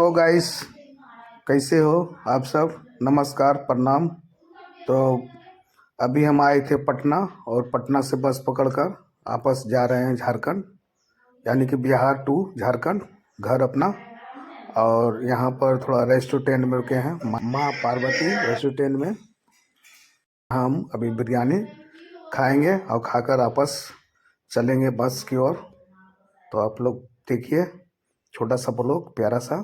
तो गाइस, कैसे हो आप सब? नमस्कार, प्रणाम। तो अभी हम आए थे पटना और पटना से बस पकड़कर वापस जा रहे हैं झारखंड, यानी कि बिहार टू झारखंड, घर अपना। और यहाँ पर थोड़ा रेस्टोरेंट में रुके हैं, माँ पार्वती रेस्टोरेंट में। हम अभी बिरयानी खाएंगे और खाकर वापस चलेंगे बस की ओर। तो आप लोग देखिए, छोटा सा ब्लॉग, प्यारा सा।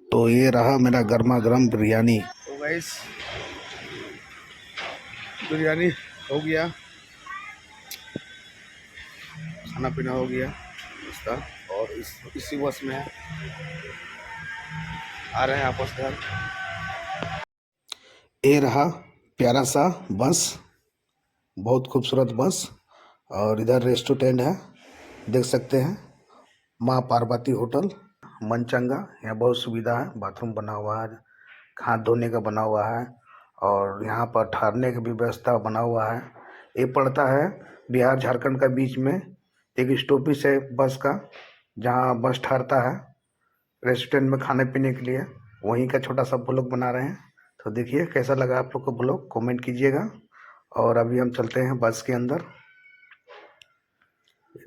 तो ये रहा मेरा गर्मा गर्म बिरयानी। तो गाइस, बिरयानी हो गया, खाना पीना हो गया इसका। और इसी बस में आ रहे हैं आपस घर। ये रहा प्यारा सा बस, बहुत खूबसूरत बस। और इधर रेस्टोरेंट है, देख सकते हैं, माँ पार्वती होटल मनचंगा। यहाँ बहुत सुविधा है, बाथरूम बना हुआ है, हाथ धोने का बना हुआ है, और यहाँ पर ठहरने की भी व्यवस्था बना हुआ है। ये पड़ता है बिहार झारखंड का बीच में, एक स्टॉपेज है बस का, जहाँ बस ठहरता है रेस्टोरेंट में खाने पीने के लिए। वहीं का छोटा सा ब्लॉग बना रहे हैं। तो देखिए कैसा लगा आप लोग को ब्लॉग, कमेंट कीजिएगा। और अभी हम चलते हैं बस के अंदर।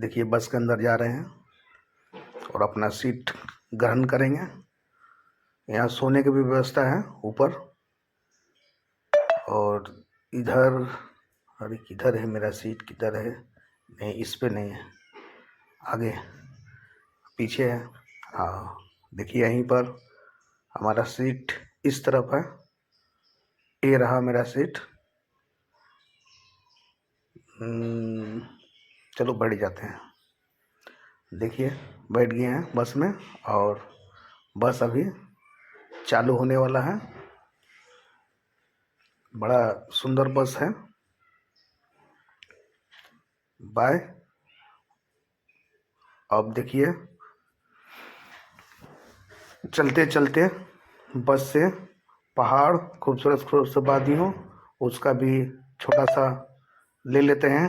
देखिए बस के अंदर जा रहे हैं और अपना सीट ग्रहण करेंगे। यहाँ सोने की भी व्यवस्था है ऊपर। और इधर, अरे किधर है मेरा सीट, किधर है? नहीं, इस पे नहीं है, आगे पीछे है। हाँ, देखिए यहीं पर हमारा सीट इस तरफ है। ये रहा मेरा सीट। चलो बैठ जाते हैं। देखिए बैठ गए हैं बस में, और बस अभी चालू होने वाला है। बड़ा सुंदर बस है। बाय। अब देखिए, चलते चलते बस से पहाड़, खूबसूरत खूबसूरत वादियों, उसका भी छोटा सा ले लेते हैं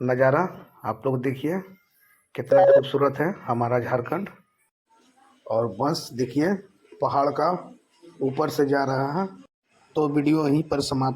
नज़ारा। आप लोग देखिए कितना खूबसूरत है हमारा झारखंड। और बस देखिए पहाड़ का ऊपर से जा रहा है। तो वीडियो यहीं पर समाप्त।